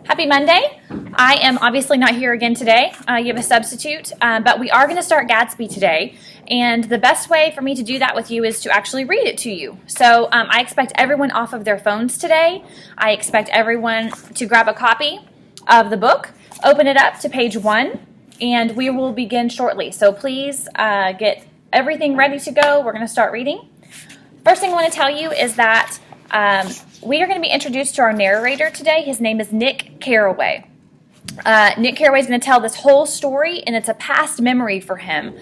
Happy Monday. I am obviously not here again today. You have a substitute, but we are going to start Gatsby today. And the best way for me to do that with you is to actually read it to you. So I expect everyone off of their phones today. I expect everyone to grab a copy of the book, open it up to page 1, and we will begin shortly. So please get everything ready to go. We're going to start reading. First thing I want to tell you is that we are going to be introduced to our narrator today. His name is Nick Carraway. Nick Carraway is going to tell this whole story, and it's a past memory for him.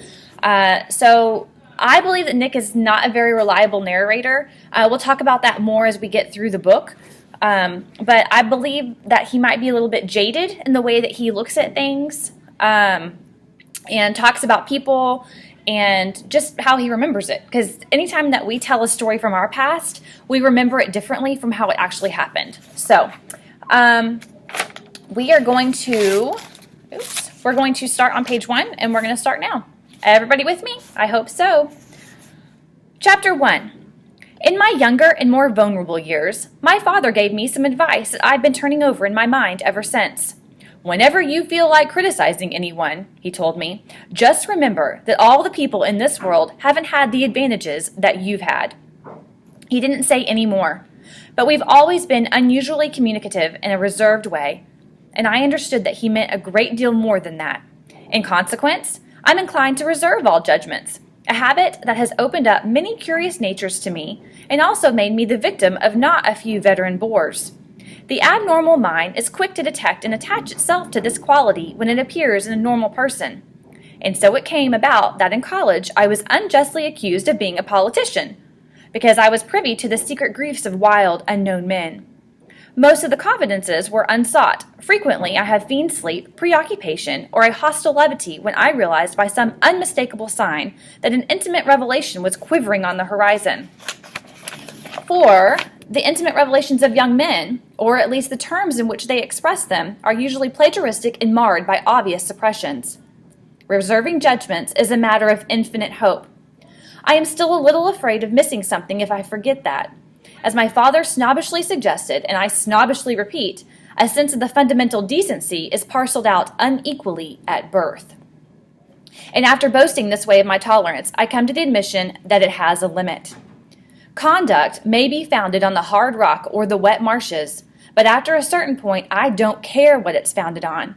So I believe that Nick is not a very reliable narrator. We'll talk about that more as we get through the book. But I believe that he might be a little bit jaded in the way that he looks at things and talks about people and just how he remembers it. Because anytime that we tell a story from our past, we remember it differently from how it actually happened. So we are going to, we're going to start on page 1, and we're going to start now. Everybody with me? I hope so. Chapter 1. In my younger and more vulnerable years, my father gave me some advice that I've been turning over in my mind ever since. Whenever you feel like criticizing anyone, he told me, just remember that all the people in this world haven't had the advantages that you've had. He didn't say any more, but we've always been unusually communicative in a reserved way, and I understood that he meant a great deal more than that. In consequence, I'm inclined to reserve all judgments, a habit that has opened up many curious natures to me and also made me the victim of not a few veteran bores. The abnormal mind is quick to detect and attach itself to this quality when it appears in a normal person. And so it came about that in college I was unjustly accused of being a politician, because I was privy to the secret griefs of wild, unknown men. Most of the confidences were unsought. Frequently I had fiend sleep, preoccupation, or a hostile levity when I realized by some unmistakable sign that an intimate revelation was quivering on the horizon. For the intimate revelations of young men, or at least the terms in which they express them, are usually plagiaristic and marred by obvious suppressions. Reserving judgments is a matter of infinite hope. I am still a little afraid of missing something if I forget that. As my father snobbishly suggested, and I snobbishly repeat, a sense of the fundamental decency is parceled out unequally at birth. And after boasting this way of my tolerance, I come to the admission that it has a limit. Conduct may be founded on the hard rock or the wet marshes, but after a certain point, I don't care what it's founded on.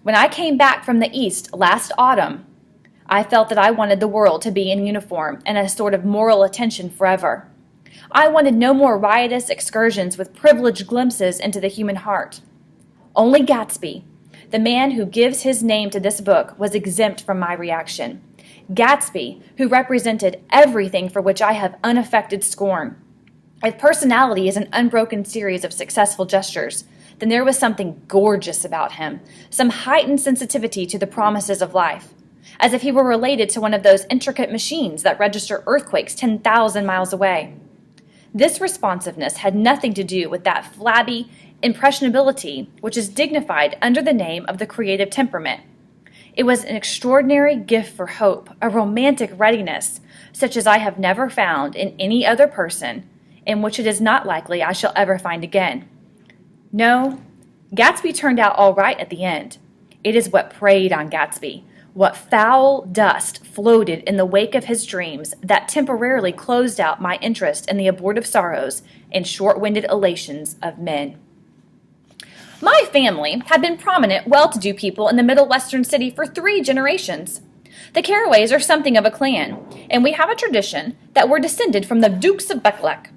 When I came back from the East last autumn, I felt that I wanted the world to be in uniform and a sort of moral attention forever. I wanted no more riotous excursions with privileged glimpses into the human heart. Only Gatsby, the man who gives his name to this book, was exempt from my reaction. Gatsby, who represented everything for which I have unaffected scorn. If personality is an unbroken series of successful gestures, then there was something gorgeous about him, some heightened sensitivity to the promises of life, as if he were related to one of those intricate machines that register earthquakes 10,000 miles away. This responsiveness had nothing to do with that flabby impressionability which is dignified under the name of the creative temperament. It was an extraordinary gift for hope, a romantic readiness, such as I have never found in any other person, and which it is not likely I shall ever find again. No, Gatsby turned out all right at the end. It is what preyed on Gatsby, what foul dust floated in the wake of his dreams that temporarily closed out my interest in the abortive sorrows and short-winded elations of men. My family had been prominent, well-to-do people in the Middle Western city for 3 generations. The Carraways are something of a clan, and we have a tradition that we're descended from the Dukes of Buccleuch.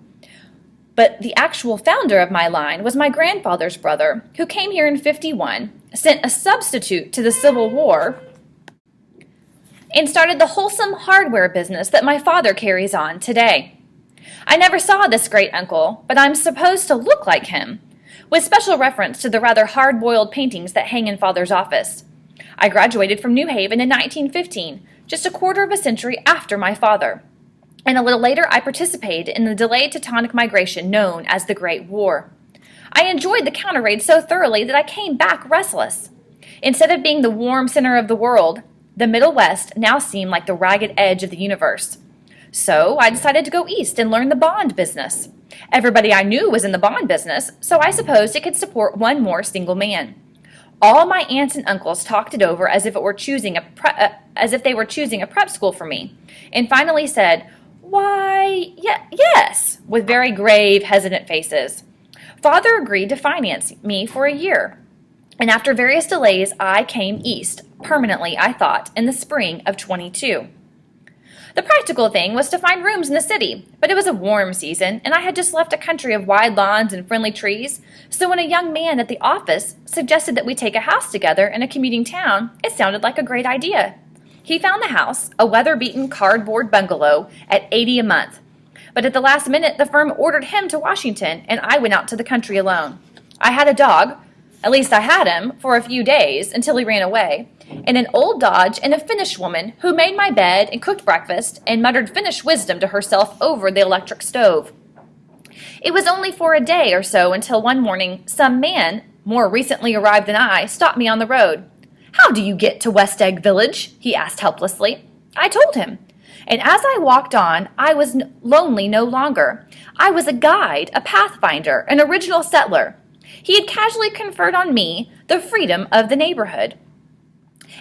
But the actual founder of my line was my grandfather's brother, who came here in '51, sent a substitute to the Civil War, and started the wholesome hardware business that my father carries on today. I never saw this great uncle, but I'm supposed to look like him, with special reference to the rather hard-boiled paintings that hang in Father's office. I graduated from New Haven in 1915, just a quarter of a century after my father, and a little later I participated in the delayed Teutonic migration known as the Great War. I enjoyed the counter-raid so thoroughly that I came back restless. Instead of being the warm center of the world, the Middle West now seemed like the ragged edge of the universe. So I decided to go east and learn the bond business. Everybody I knew was in the bond business, so I supposed it could support one more single man. All my aunts and uncles talked it over as if they were choosing a prep school for me, and finally said, "Why, yes," with very grave, hesitant faces. Father agreed to finance me for a year, and after various delays, I came east, permanently, I thought, in the spring of 22. The practical thing was to find rooms in the city, but it was a warm season, and I had just left a country of wide lawns and friendly trees, so when a young man at the office suggested that we take a house together in a commuting town, it sounded like a great idea. He found the house, a weather-beaten cardboard bungalow, at $80 a month. But at the last minute, the firm ordered him to Washington, and I went out to the country alone. I had a dog, at least I had him, for a few days, until he ran away, and an old Dodge and a Finnish woman who made my bed and cooked breakfast and muttered Finnish wisdom to herself over the electric stove. It was only for a day or so until one morning some man, more recently arrived than I, stopped me on the road. "How do you get to West Egg Village?" he asked helplessly. I told him. And as I walked on, I was lonely no longer. I was a guide, a pathfinder, an original settler. He had casually conferred on me the freedom of the neighborhood.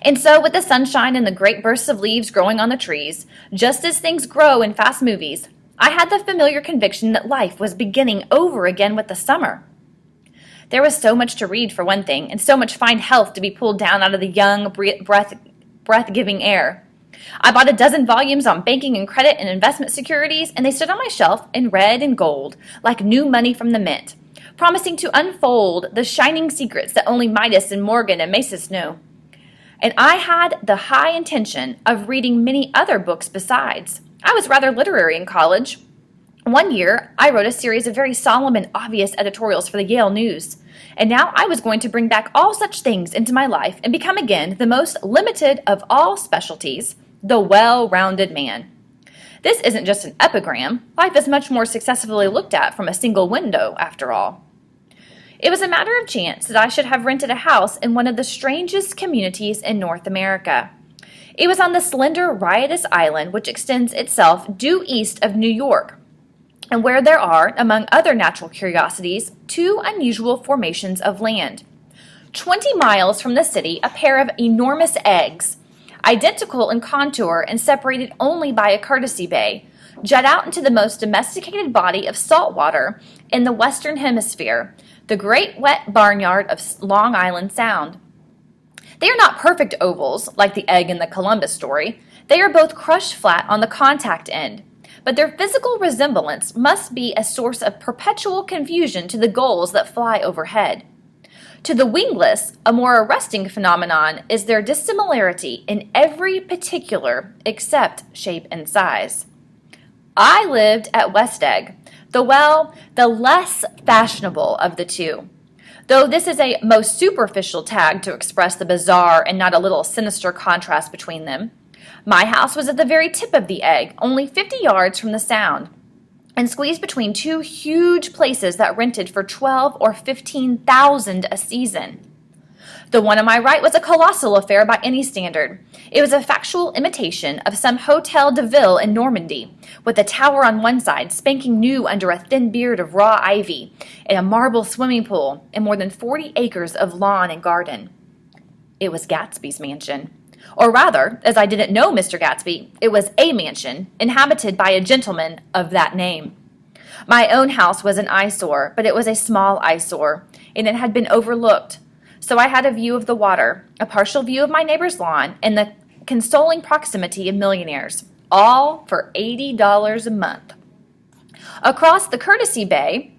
And so, with the sunshine and the great bursts of leaves growing on the trees, just as things grow in fast movies, I had the familiar conviction that life was beginning over again with the summer. There was so much to read, for one thing, and so much fine health to be pulled down out of the young, breath-giving air. I bought a dozen volumes on banking and credit and investment securities, and they stood on my shelf in red and gold, like new money from the mint, promising to unfold the shining secrets that only Midas and Morgan and Masis knew. And I had the high intention of reading many other books besides. I was rather literary in college. One year, I wrote a series of very solemn and obvious editorials for the Yale News, and now I was going to bring back all such things into my life and become again the most limited of all specialties, the well-rounded man. This isn't just an epigram. Life is much more successfully looked at from a single window, after all. It was a matter of chance that I should have rented a house in one of the strangest communities in North America. It was on the slender, riotous island which extends itself due east of New York, and where there are, among other natural curiosities, two unusual formations of land. 20 miles from the city, a pair of enormous eggs, identical in contour and separated only by a courtesy bay, jut out into the most domesticated body of salt water in the Western Hemisphere, the great wet barnyard of Long Island Sound. They are not perfect ovals, like the egg in the Columbus story. They are both crushed flat on the contact end, but their physical resemblance must be a source of perpetual confusion to the gulls that fly overhead. To the wingless, a more arresting phenomenon is their dissimilarity in every particular except shape and size. I lived at West Egg, the less fashionable of the two. Though this is a most superficial tag to express the bizarre and not a little sinister contrast between them. My house was at the very tip of the egg, only 50 yards from the Sound, and squeezed between two huge places that rented for $12,000 or $15,000 a season. The one on my right was a colossal affair by any standard. It was a factual imitation of some Hotel de Ville in Normandy, with a tower on one side, spanking new under a thin beard of raw ivy, and a marble swimming pool, and more than 40 acres of lawn and garden. It was Gatsby's mansion. Or rather, as I didn't know Mr. Gatsby, it was a mansion inhabited by a gentleman of that name. My own house was an eyesore, but it was a small eyesore, and it had been overlooked. So I had a view of the water, a partial view of my neighbor's lawn, and the consoling proximity of millionaires, all for $80 a month. Across the Courtesy Bay,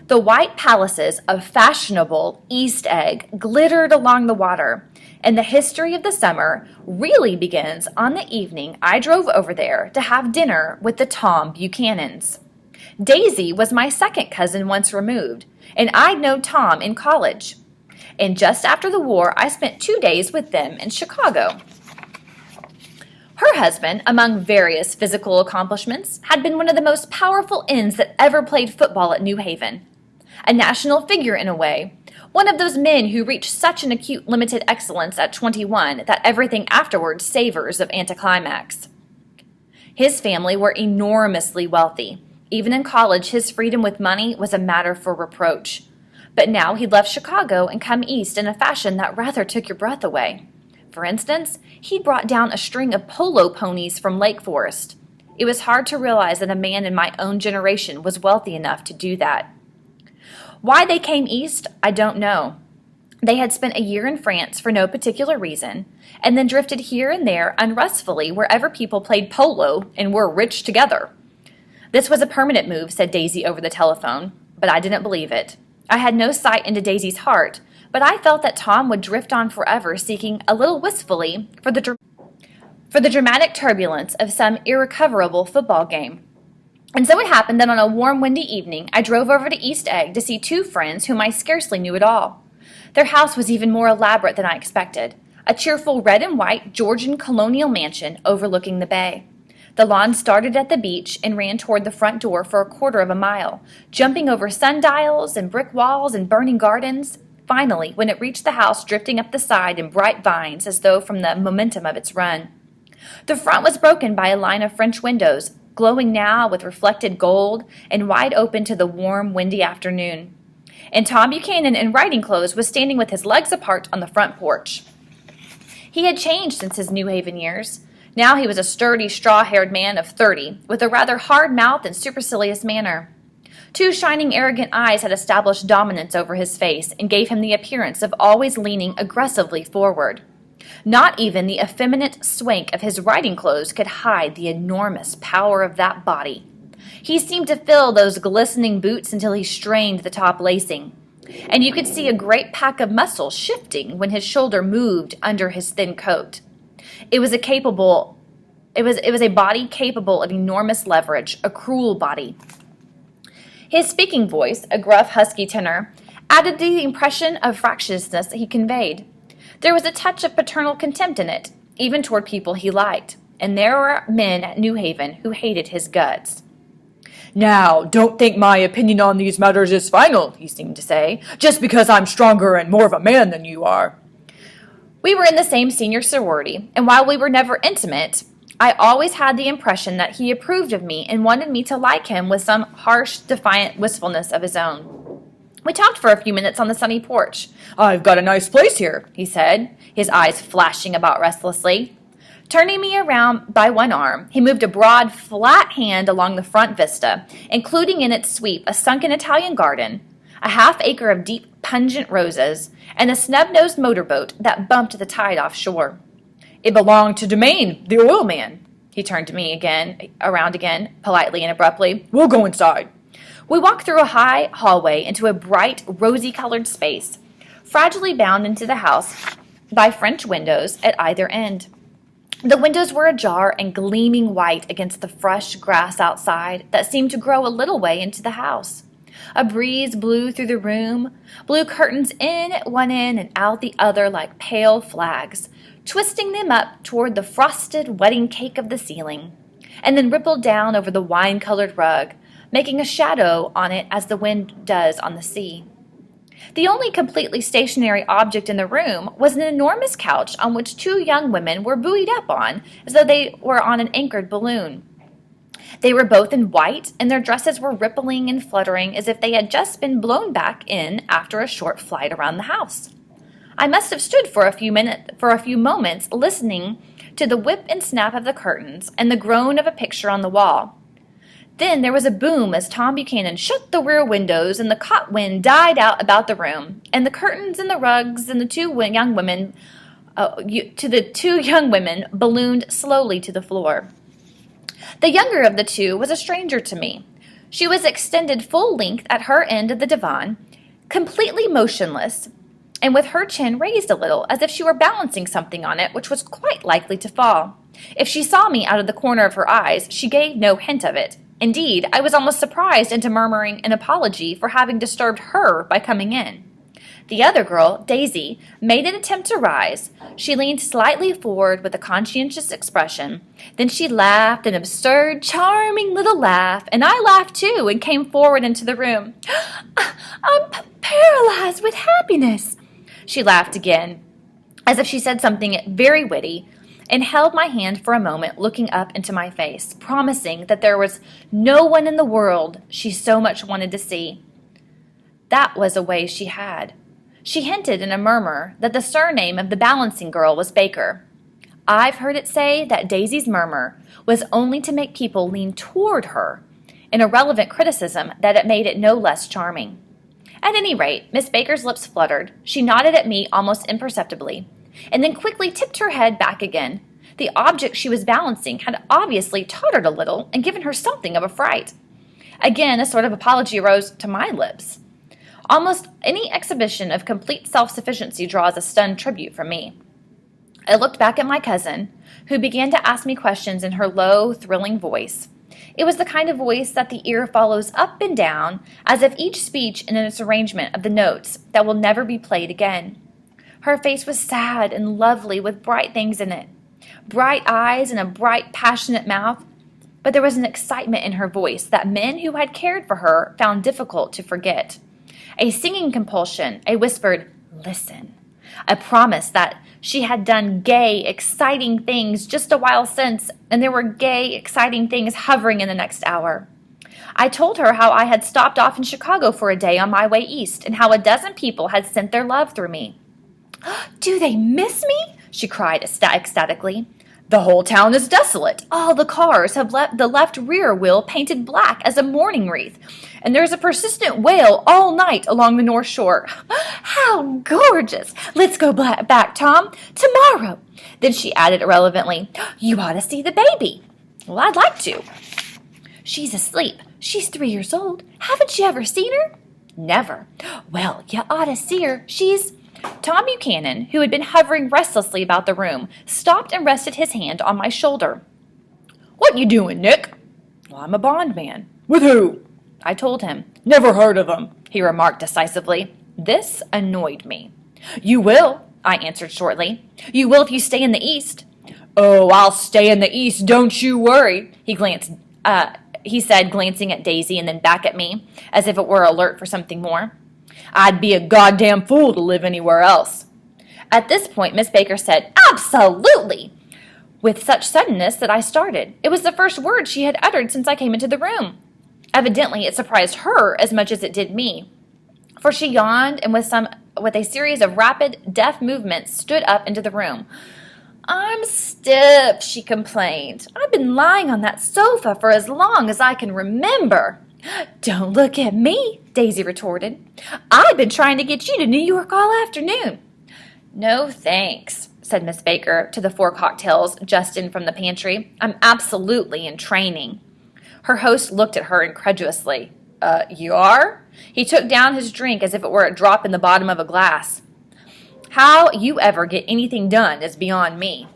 the white palaces of fashionable East Egg glittered along the water, and the history of the summer really begins on the evening I drove over there to have dinner with the Tom Buchanans. Daisy was my second cousin once removed, and I'd known Tom in college. And just after the war, I spent 2 days with them in Chicago. Her husband, among various physical accomplishments, had been one of the most powerful ends that ever played football at New Haven. A national figure in a way, one of those men who reach such an acute limited excellence at 21 that everything afterwards savors of anticlimax. His family were enormously wealthy. Even in college, his freedom with money was a matter for reproach. But now he'd left Chicago and come east in a fashion that rather took your breath away. For instance, he'd brought down a string of polo ponies from Lake Forest. It was hard to realize that a man in my own generation was wealthy enough to do that. Why they came east, I don't know. They had spent a year in France for no particular reason, and then drifted here and there unrestfully wherever people played polo and were rich together. This was a permanent move, said Daisy over the telephone, but I didn't believe it. I had no sight into Daisy's heart, but I felt that Tom would drift on forever, seeking a little wistfully for the dramatic turbulence of some irrecoverable football game. And so it happened that on a warm, windy evening, I drove over to East Egg to see two friends whom I scarcely knew at all. Their house was even more elaborate than I expected, a cheerful red and white Georgian colonial mansion overlooking the bay. The lawn started at the beach and ran toward the front door for a quarter of a mile, jumping over sundials and brick walls and burning gardens. Finally, when it reached the house, drifting up the side in bright vines as though from the momentum of its run. The front was broken by a line of French windows, glowing now with reflected gold and wide open to the warm, windy afternoon. And Tom Buchanan in riding clothes was standing with his legs apart on the front porch. He had changed since his New Haven years. Now he was a sturdy, straw-haired man of 30, with a rather hard mouth and supercilious manner. Two shining, arrogant eyes had established dominance over his face and gave him the appearance of always leaning aggressively forward. Not even the effeminate swank of his riding clothes could hide the enormous power of that body. He seemed to fill those glistening boots until he strained the top lacing, and you could see a great pack of muscles shifting when his shoulder moved under his thin coat. It was a body capable of enormous leverage, a cruel body. His speaking voice, a gruff, husky tenor, added to the impression of fractiousness he conveyed. There was a touch of paternal contempt in it, even toward people he liked, and there were men at New Haven who hated his guts. "Now, don't think my opinion on these matters is final," he seemed to say, "just because I'm stronger and more of a man than you are." We were in the same senior sorority, and while we were never intimate, I always had the impression that he approved of me and wanted me to like him with some harsh, defiant wistfulness of his own. We talked for a few minutes on the sunny porch. "I've got a nice place here," he said, his eyes flashing about restlessly. Turning me around by one arm, he moved a broad, flat hand along the front vista, including in its sweep a sunken Italian garden, a half-acre of deep, pungent roses, and a snub-nosed motorboat that bumped the tide offshore. "It belonged to Domain, the oil man." He turned to me around again, politely and abruptly. "We'll go inside." We walked through a high hallway into a bright, rosy-colored space, fragilely bound into the house by French windows at either end. The windows were ajar and gleaming white against the fresh grass outside that seemed to grow a little way into the house. A breeze blew through the room, blew curtains in at one end and out the other like pale flags, twisting them up toward the frosted wedding cake of the ceiling, and then rippled down over the wine-colored rug, making a shadow on it as the wind does on the sea. The only completely stationary object in the room was an enormous couch on which two young women were buoyed up on as though they were on an anchored balloon. They were both in white, and their dresses were rippling and fluttering as if they had just been blown back in after a short flight around the house. I must have stood for a few moments listening to the whip and snap of the curtains and the groan of a picture on the wall. Then there was a boom as Tom Buchanan shut the rear windows and the caught wind died out about the room, and the curtains and the rugs and the two young women ballooned slowly to the floor. The younger of the two was a stranger to me. She was extended full length at her end of the divan, completely motionless, and with her chin raised a little, as if she were balancing something on it which was quite likely to fall. If she saw me out of the corner of her eyes, she gave no hint of it. Indeed, I was almost surprised into murmuring an apology for having disturbed her by coming in. The other girl, Daisy, made an attempt to rise. She leaned slightly forward with a conscientious expression. Then she laughed an absurd, charming little laugh, and I laughed too and came forward into the room. "I'm paralyzed with happiness," she laughed again, as if she said something very witty, and held my hand for a moment, looking up into my face, promising that there was no one in the world she so much wanted to see. That was a way she had. She hinted in a murmur that the surname of the balancing girl was Baker. I've heard it say that Daisy's murmur was only to make people lean toward her, an irrelevant criticism that it made it no less charming. At any rate, Miss Baker's lips fluttered. She nodded at me almost imperceptibly, and then quickly tipped her head back again. The object she was balancing had obviously tottered a little and given her something of a fright. Again, a sort of apology rose to my lips. Almost any exhibition of complete self-sufficiency draws a stunned tribute from me. I looked back at my cousin, who began to ask me questions in her low, thrilling voice. It was the kind of voice that the ear follows up and down, as if each speech in its arrangement of the notes that will never be played again. Her face was sad and lovely with bright things in it, bright eyes and a bright, passionate mouth, but there was an excitement in her voice that men who had cared for her found difficult to forget. A singing compulsion, a whispered, "Listen," a promise that she had done gay, exciting things just a while since, and there were gay, exciting things hovering in the next hour. I told her how I had stopped off in Chicago for a day on my way east, and how a dozen people had sent their love through me. "Do they miss me?" she cried ecstatically. "The whole town is desolate. All the cars have the left rear wheel painted black as a mourning wreath, and there's a persistent wail all night along the North Shore. How gorgeous! Let's go back, Tom, tomorrow." Then she added irrelevantly, "You ought to see the baby." "Well, I'd like to." "She's asleep. She's 3 years old. Haven't you ever seen her?" "Never." "Well, you ought to see her. She's—" Tom Buchanan, who had been hovering restlessly about the room, stopped and rested his hand on my shoulder. "What you doing, Nick?" "Well, I'm a bondman." "With who?" I told him. "Never heard of him," he remarked decisively. This annoyed me. "You will," I answered shortly. "You will if you stay in the East." "Oh, I'll stay in the East, don't you worry," he said, glancing at Daisy and then back at me, as if it were alert for something more. "I'd be a goddamn fool to live anywhere else." At this point, Miss Baker said, "Absolutely!" with such suddenness that I started. It was the first word she had uttered since I came into the room. Evidently, it surprised her as much as it did me, for she yawned and with a series of rapid, deft movements stood up into the room. "I'm stiff," she complained. "I've been lying on that sofa for as long as I can remember." "Don't look at me," Daisy retorted. "I've been trying to get you to New York all afternoon." "No, thanks," said Miss Baker to the 4 cocktails just in from the pantry. "I'm absolutely in training." Her host looked at her incredulously. You are?" He took down his drink as if it were a drop in the bottom of a glass. "How you ever get anything done is beyond me."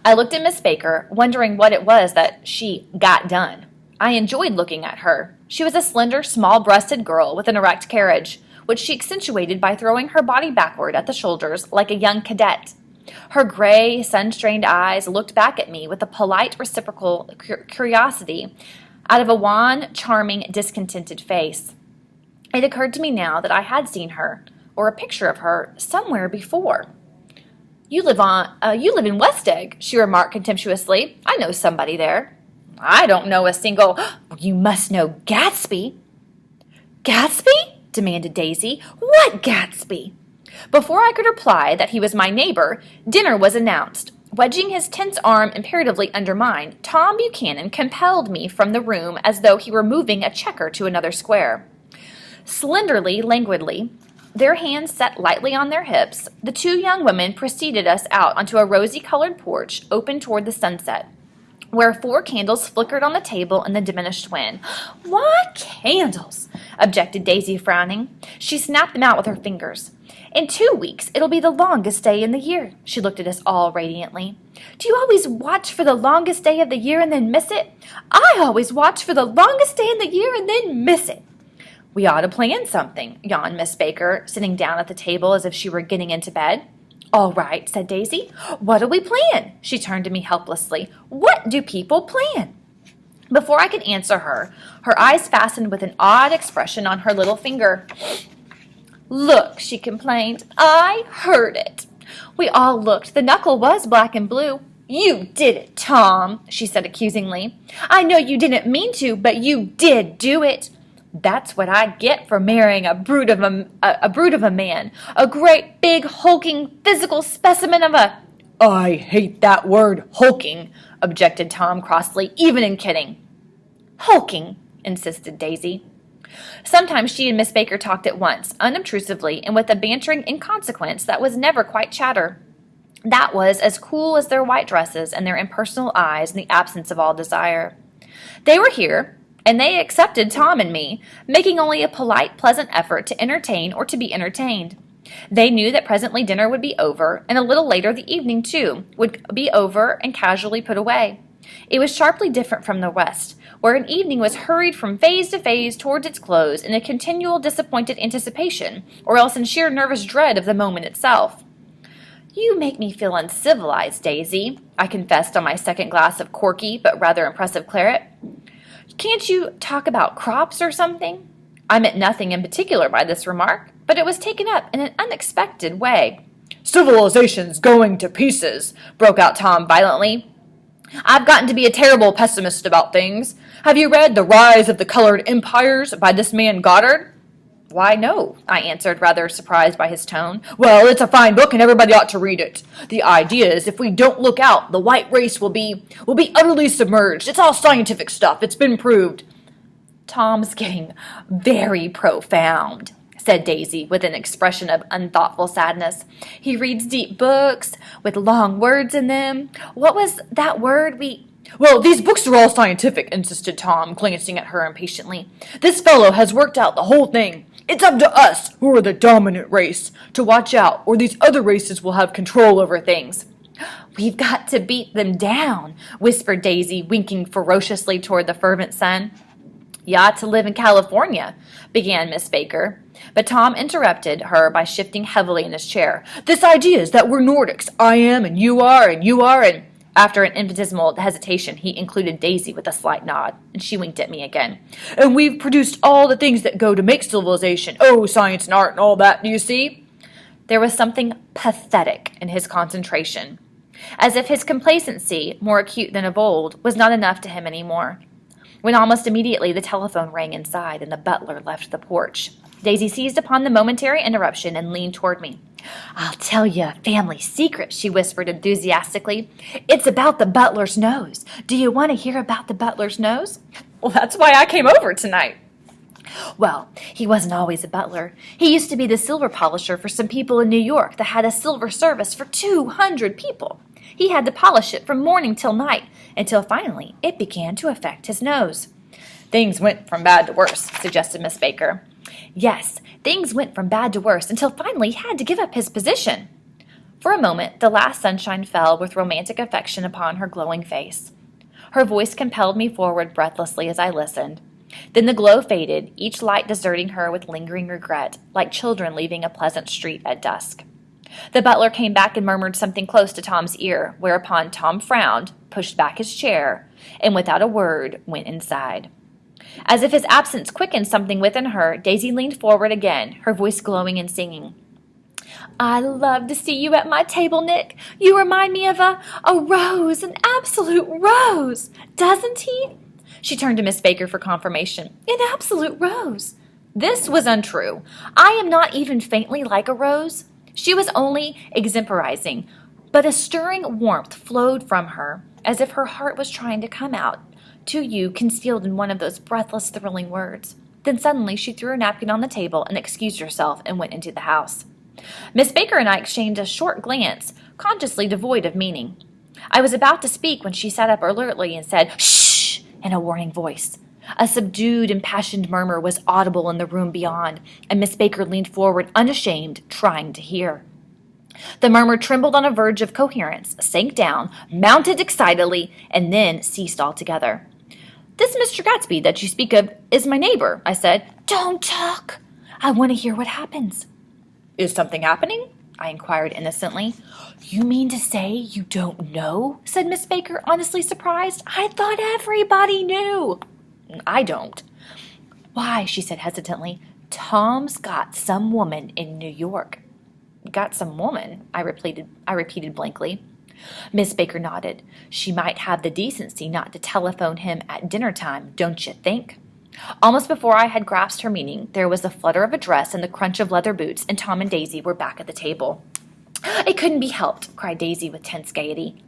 I looked at Miss Baker, wondering what it was that she got done. I enjoyed looking at her. She was a slender, small-breasted girl with an erect carriage, which she accentuated by throwing her body backward at the shoulders like a young cadet. Her gray, sun-strained eyes looked back at me with a polite, reciprocal curiosity out of a wan, charming, discontented face. It occurred to me now that I had seen her, or a picture of her, somewhere before. You live in West Egg," she remarked contemptuously. "I know somebody there." "I don't know a single—" "You must know Gatsby." "Gatsby?" demanded Daisy. "What Gatsby?" Before I could reply that he was my neighbor, dinner was announced. Wedging his tense arm imperatively under mine, Tom Buchanan compelled me from the room as though he were moving a checker to another square. Slenderly, languidly, their hands set lightly on their hips, the 2 young women preceded us out onto a rosy-colored porch open toward the sunset, where 4 candles flickered on the table in the diminished wind. "Why candles?" objected Daisy, frowning. She snapped them out with her fingers. "In 2 weeks, it'll be the longest day in the year." She looked at us all radiantly. "Do you always watch for the longest day of the year and then miss it?" "I always watch for the longest day in the year and then miss it." "We ought to plan something," yawned Miss Baker, sitting down at the table as if she were getting into bed. "All right," said Daisy. "What'll we plan?" She turned to me helplessly. "What do people plan?" Before I could answer her, her eyes fastened with an odd expression on her little finger. "Look," she complained, "I heard it." We all looked. The knuckle was black and blue. You did it, Tom, she said accusingly. I know you didn't mean to, but you did do it. That's what I get for marrying a brute of a man, a great big hulking physical specimen of a... I hate that word, hulking, objected Tom crossly, even in kidding. Hulking, insisted Daisy. Sometimes she and Miss Baker talked at once, unobtrusively, and with a bantering inconsequence that was never quite chatter. That was as cool as their white dresses and their impersonal eyes in the absence of all desire. They were here, and they accepted Tom and me, making only a polite, pleasant effort to entertain or to be entertained. They knew that presently dinner would be over, and a little later the evening, too, would be over and casually put away. It was sharply different from the West, where an evening was hurried from phase to phase towards its close in a continual disappointed anticipation, or else in sheer nervous dread of the moment itself. You make me feel uncivilized, Daisy, I confessed on my second glass of corky but rather impressive claret. Can't you talk about crops or something? I meant nothing in particular by this remark, but it was taken up in an unexpected way. Civilization's going to pieces, broke out Tom violently. I've gotten to be a terrible pessimist about things. Have you read The Rise of the Colored Empires by this man Goddard? Why, no, I answered, rather surprised by his tone. Well, it's a fine book and everybody ought to read it. The idea is if we don't look out, the white race will be utterly submerged. It's all scientific stuff. It's been proved. Tom's getting very profound, said Daisy with an expression of unthoughtful sadness. He reads deep books with long words in them. What was that word Well, these books are all scientific, insisted Tom, glancing at her impatiently. This fellow has worked out the whole thing. It's up to us, who are the dominant race, to watch out, or these other races will have control over things. We've got to beat them down, whispered Daisy, winking ferociously toward the fervent sun. You ought to live in California, began Miss Baker. But Tom interrupted her by shifting heavily in his chair. This idea is that we're Nordics. I am, and you are, and... After an infinitesimal hesitation, he included Daisy with a slight nod, and she winked at me again. And we've produced all the things that go to make civilization. Oh, science and art and all that, do you see? There was something pathetic in his concentration, as if his complacency, more acute than of old, was not enough to him any more. When almost immediately the telephone rang inside and the butler left the porch, Daisy seized upon the momentary interruption and leaned toward me. I'll tell you a family secret, she whispered enthusiastically. It's about the butler's nose. Do you want to hear about the butler's nose? Well, that's why I came over tonight. Well, he wasn't always a butler. He used to be the silver polisher for some people in New York that had a silver service for 200 people. He had to polish it from morning till night, until finally it began to affect his nose. Things went from bad to worse, suggested Miss Baker. Yes, things went from bad to worse until finally he had to give up his position. For a moment, the last sunshine fell with romantic affection upon her glowing face. Her voice compelled me forward breathlessly as I listened. Then the glow faded, each light deserting her with lingering regret, like children leaving a pleasant street at dusk. The butler came back and murmured something close to Tom's ear, whereupon Tom frowned, pushed back his chair, and without a word went inside. As if his absence quickened something within her, Daisy leaned forward again, her voice glowing and singing. I love to see you at my table, Nick. You remind me of a rose, an absolute rose. Doesn't he? She turned to Miss Baker for confirmation. An absolute rose. This was untrue. I am not even faintly like a rose. She was only extemporizing, but a stirring warmth flowed from her, as if her heart was trying to come out to you concealed in one of those breathless, thrilling words. Then suddenly she threw her napkin on the table and excused herself and went into the house. Miss Baker and I exchanged a short glance, consciously devoid of meaning. I was about to speak when she sat up alertly and said, "Shh!" in a warning voice. A subdued, impassioned murmur was audible in the room beyond, and Miss Baker leaned forward unashamed, trying to hear. The murmur trembled on a verge of coherence, sank down, mounted excitedly, and then ceased altogether. This Mr. Gatsby that you speak of is my neighbor, I said. Don't talk. I want to hear what happens. Is something happening? I inquired innocently. You mean to say you don't know? Said Miss Baker, honestly surprised. I thought everybody knew. I don't. Why, she said hesitantly, Tom's got some woman in New York. got some woman, I repeated blankly. Miss Baker nodded. She might have the decency not to telephone him at dinner time, don't you think? Almost before I had grasped her meaning, there was the flutter of a dress and the crunch of leather boots, and Tom and Daisy were back at the table. It couldn't be helped, cried Daisy with tense gaiety.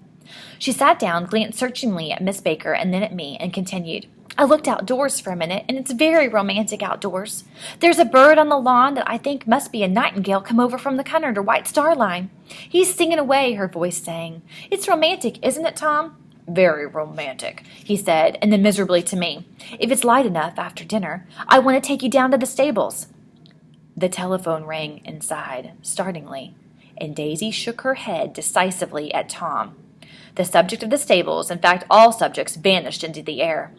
She sat down, glanced searchingly at Miss Baker and then at me, and continued. I looked outdoors for a minute, and it's very romantic outdoors. There's a bird on the lawn that I think must be a nightingale come over from the country under White Star Line. He's singing away, her voice sang. It's romantic, isn't it, Tom? Very romantic, he said, and then miserably to me. If it's light enough after dinner, I want to take you down to the stables. The telephone rang inside, startlingly, and Daisy shook her head decisively at Tom. The subject of the stables, in fact all subjects, vanished into the air.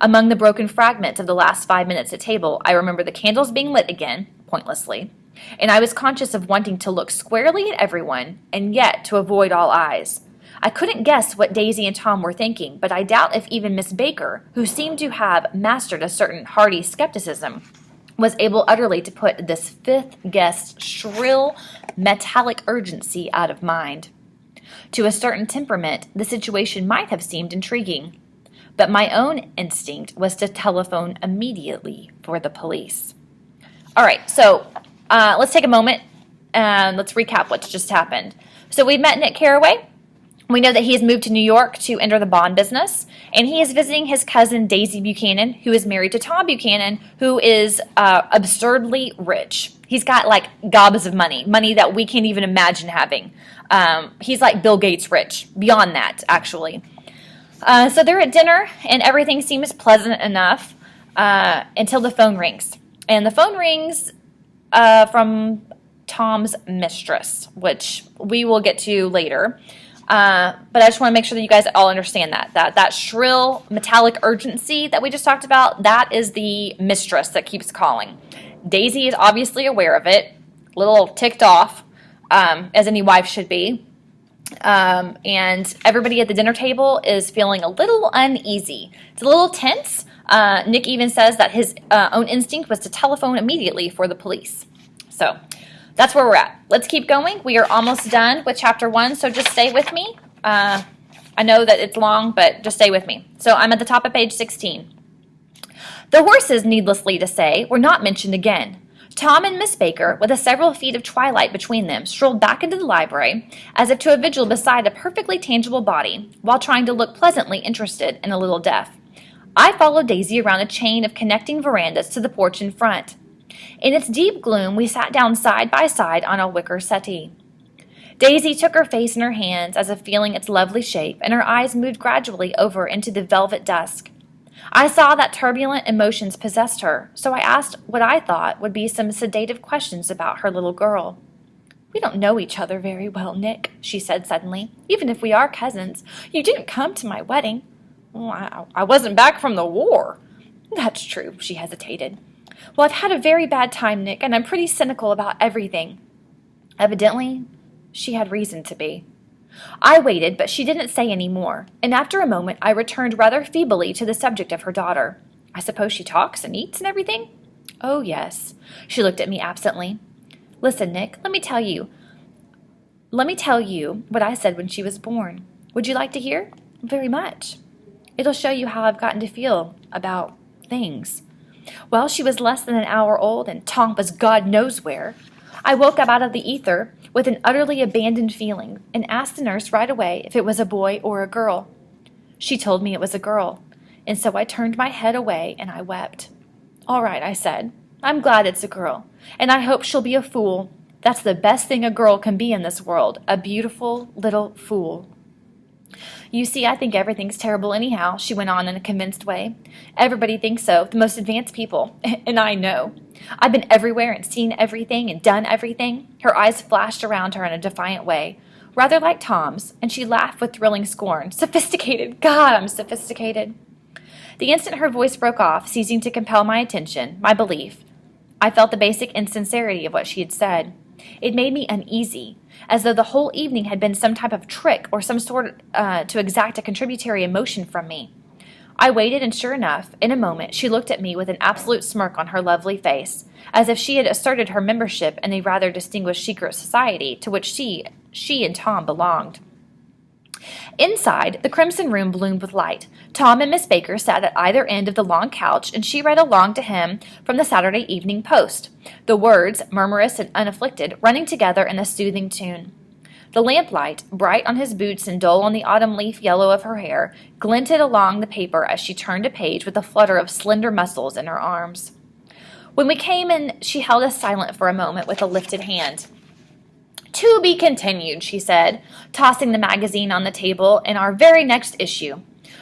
Among the broken fragments of the last 5 minutes at table, I remember the candles being lit again, pointlessly, and I was conscious of wanting to look squarely at everyone, and yet to avoid all eyes. I couldn't guess what Daisy and Tom were thinking, but I doubt if even Miss Baker, who seemed to have mastered a certain hearty skepticism, was able utterly to put this fifth guest's shrill, metallic urgency out of mind. To a certain temperament, the situation might have seemed intriguing, but my own instinct was to telephone immediately for the police. All right, so let's take a moment and let's recap what's just happened. So we met Nick Carraway. We know that he has moved to New York to enter the bond business, and he is visiting his cousin Daisy Buchanan, who is married to Tom Buchanan, who is absurdly rich. He's got like gobs of money that we can't even imagine having. He's like Bill Gates rich, beyond that, actually. So they're at dinner, and everything seems pleasant enough until the phone rings. And the phone rings from Tom's mistress, which we will get to later. But I just want to make sure that you guys all understand that shrill, metallic urgency that we just talked about, that is the mistress that keeps calling. Daisy is obviously aware of it, a little ticked off, as any wife should be. And everybody at the dinner table is feeling a little uneasy. It's a little tense. Nick even says that his own instinct was to telephone immediately for the police. So that's where we're at. Let's keep going. We are almost done with chapter 1, so just stay with me. I know that it's long, but just stay with me. So I'm at the top of page 16. The horses, needlessly to say, were not mentioned again. Tom and Miss Baker, with several feet of twilight between them, strolled back into the library, as if to a vigil beside a perfectly tangible body, while trying to look pleasantly interested and a little deaf. I followed Daisy around a chain of connecting verandas to the porch in front. In its deep gloom, we sat down side by side on a wicker settee. Daisy took her face in her hands as if feeling its lovely shape, and her eyes moved gradually over into the velvet dusk. I saw that turbulent emotions possessed her, so I asked what I thought would be some sedative questions about her little girl. We don't know each other very well, Nick, she said suddenly, even if we are cousins. You didn't come to my wedding. Well, I wasn't back from the war. That's true, she hesitated. Well, I've had a very bad time, Nick, and I'm pretty cynical about everything. Evidently, she had reason to be. I waited, but she didn't say any more, and after a moment I returned rather feebly to the subject of her daughter. I suppose she talks and eats and everything? Oh, yes. She looked at me absently. Listen, Nick, let me tell you what I said when she was born. Would you like to hear? Very much. It'll show you how I've gotten to feel about things. Well, she was less than an hour old, and Tom was God knows where. I woke up out of the ether with an utterly abandoned feeling and asked the nurse right away if it was a boy or a girl. She told me it was a girl, and so I turned my head away and I wept. All right, I said. I'm glad it's a girl, and I hope she'll be a fool. That's the best thing a girl can be in this world, a beautiful little fool. You see, I think everything's terrible anyhow, she went on in a convinced way. Everybody thinks so, the most advanced people, and I know. I've been everywhere and seen everything and done everything. Her eyes flashed around her in a defiant way, rather like Tom's, and she laughed with thrilling scorn. Sophisticated! God, I'm sophisticated! The instant her voice broke off, ceasing to compel my attention, my belief, I felt the basic insincerity of what she had said. It made me uneasy, as though the whole evening had been some type of trick or some sort to exact a contributory emotion from me. I waited, and sure enough, in a moment she looked at me with an absolute smirk on her lovely face, as if she had asserted her membership in a rather distinguished secret society to which she and Tom belonged. Inside, the crimson room bloomed with light. Tom and Miss Baker sat at either end of the long couch, and she read along to him from the Saturday Evening Post, the words, murmurous and unafflicted, running together in a soothing tune. The lamplight, bright on his boots and dull on the autumn leaf yellow of her hair, glinted along the paper as she turned a page with a flutter of slender muscles in her arms. When we came in, she held us silent for a moment with a lifted hand. "To be continued," she said, tossing the magazine on the table, "in our very next issue."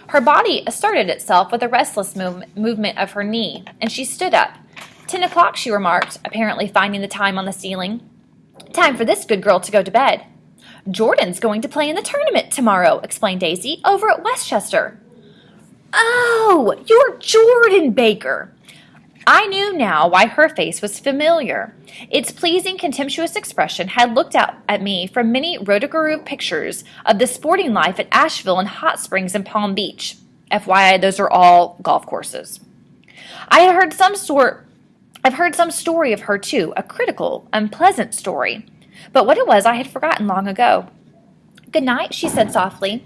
Her body asserted itself with a restless movement of her knee, and she stood up. 10 o'clock, she remarked, apparently finding the time on the ceiling. "Time for this good girl to go to bed." "Jordan's going to play in the tournament tomorrow," explained Daisy, "over at Westchester." "Oh, you're Jordan Baker." I knew now why her face was familiar. Its pleasing, contemptuous expression had looked out at me from many rotogaroo pictures of the sporting life at Asheville and Hot Springs and Palm Beach. FYI, those are all golf courses. I've heard some story of her too, a critical, unpleasant story. But what it was I had forgotten long ago. "Good night," she said softly.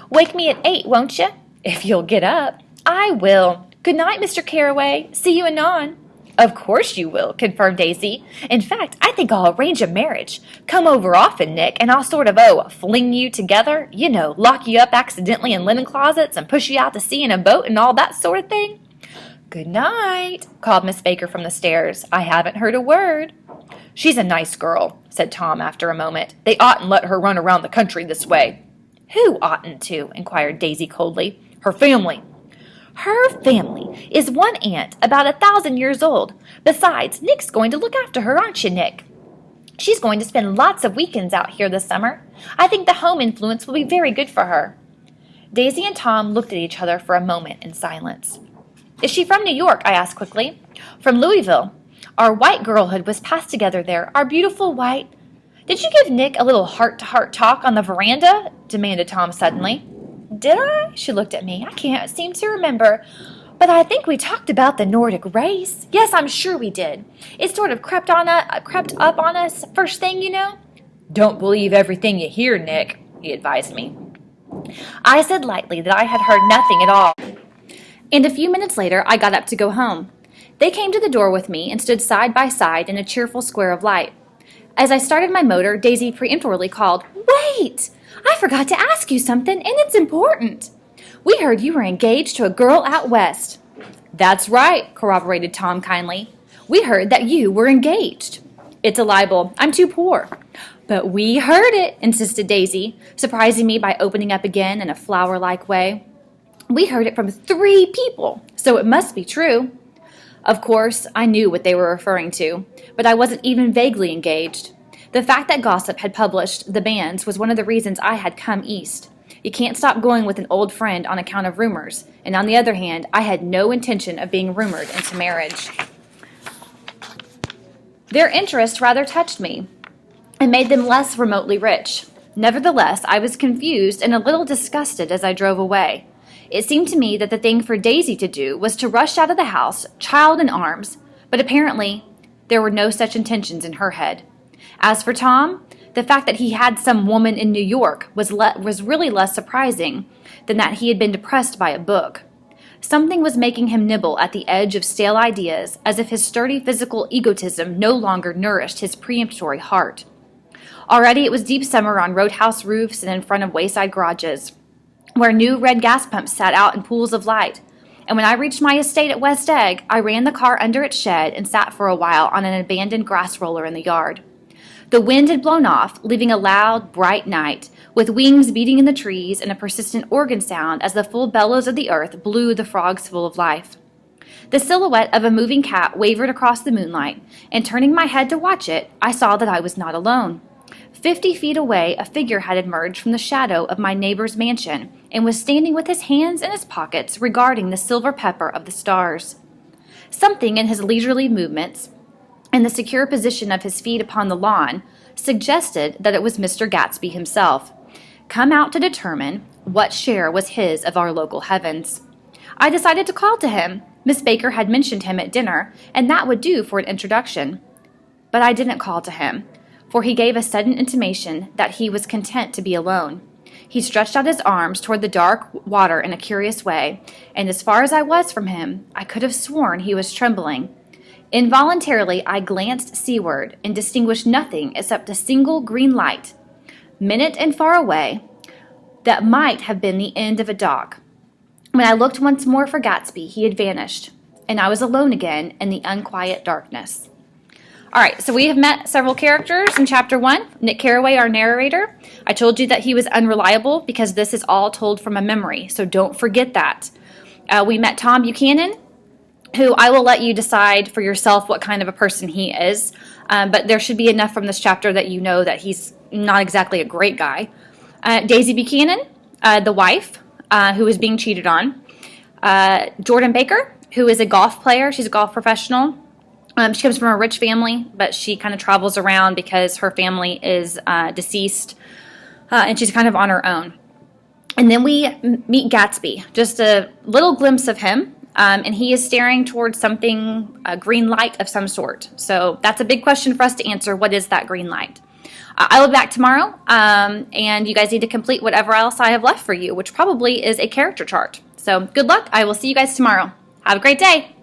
"Wake me at 8, won't you?" "If you'll get up." "I will. Good night, Mr. Carraway. See you anon." "Of course you will," confirmed Daisy. "In fact, I think I'll arrange a marriage. Come over often, Nick, and I'll sort of, fling you together. You know, lock you up accidentally in linen closets and push you out to sea in a boat and all that sort of thing." "Good night," called Miss Baker from the stairs. "I haven't heard a word." "She's a nice girl," said Tom after a moment. "They oughtn't let her run around the country this way." "Who oughtn't to?" inquired Daisy coldly. "Her family." "Her family is one aunt about 1,000 years old. Besides, Nick's going to look after her, aren't you, Nick? She's going to spend lots of weekends out here this summer. I think the home influence will be very good for her." Daisy and Tom looked at each other for a moment in silence. "Is she from New York?" I asked quickly. "From Louisville. Our white girlhood was passed together there, our beautiful white—" "Did you give Nick a little heart-to-heart talk on the veranda?" demanded Tom suddenly. "Did I?" She looked at me. "I can't seem to remember. But I think we talked about the Nordic race. Yes, I'm sure we did. It sort of crept up on us first thing, you know." "Don't believe everything you hear, Nick," he advised me. I said lightly that I had heard nothing at all. And a few minutes later, I got up to go home. They came to the door with me and stood side by side in a cheerful square of light. As I started my motor, Daisy peremptorily called, "Wait! I forgot to ask you something, and it's important. We heard you were engaged to a girl out west." "That's right," corroborated Tom kindly. "We heard that you were engaged." "It's a libel. I'm too poor." "But we heard it," insisted Daisy, surprising me by opening up again in a flower-like way. "We heard it from 3 people, so it must be true." Of course, I knew what they were referring to, but I wasn't even vaguely engaged. The fact that gossip had published the banns was one of the reasons I had come east. You can't stop going with an old friend on account of rumors, and on the other hand, I had no intention of being rumored into marriage. Their interest rather touched me, and made them less remotely rich. Nevertheless, I was confused and a little disgusted as I drove away. It seemed to me that the thing for Daisy to do was to rush out of the house, child in arms, but apparently there were no such intentions in her head. As for Tom, the fact that he had some woman in New York was really less surprising than that he had been depressed by a book. Something was making him nibble at the edge of stale ideas, as if his sturdy physical egotism no longer nourished his peremptory heart. Already it was deep summer on roadhouse roofs and in front of wayside garages, where new red gas pumps sat out in pools of light. And when I reached my estate at West Egg, I ran the car under its shed and sat for a while on an abandoned grass roller in the yard. The wind had blown off, leaving a loud, bright night, with wings beating in the trees and a persistent organ sound as the full bellows of the earth blew the frogs full of life. The silhouette of a moving cat wavered across the moonlight, and turning my head to watch it, I saw that I was not alone. 50 feet away, a figure had emerged from the shadow of my neighbor's mansion and was standing with his hands in his pockets regarding the silver pepper of the stars. Something in his leisurely movements and the secure position of his feet upon the lawn suggested that it was Mr. Gatsby himself, come out to determine what share was his of our local heavens. I decided to call to him. Miss Baker had mentioned him at dinner, and that would do for an introduction. But I didn't call to him, for he gave a sudden intimation that he was content to be alone. He stretched out his arms toward the dark water in a curious way, and as far as I was from him, I could have sworn he was trembling. Involuntarily, I glanced seaward and distinguished nothing except a single green light, minute and far away, that might have been the end of a dock. When I looked once more for Gatsby, he had vanished, and I was alone again in the unquiet darkness. All right, so we have met several characters in Chapter 1. Nick Carraway, our narrator. I told you that he was unreliable because this is all told from a memory, so don't forget that. We met Tom Buchanan, who I will let you decide for yourself what kind of a person he is, but there should be enough from this chapter that you know that he's not exactly a great guy. Daisy Buchanan, the wife, who is being cheated on. Jordan Baker, who is a golf player. She's a golf professional. She comes from a rich family, but she kind of travels around because her family is deceased, and she's kind of on her own. And then we meet Gatsby, just a little glimpse of him, and he is staring towards something, a green light of some sort. So that's a big question for us to answer. What is that green light? I will be back tomorrow, and you guys need to complete whatever else I have left for you, which probably is a character chart. So good luck. I will see you guys tomorrow. Have a great day.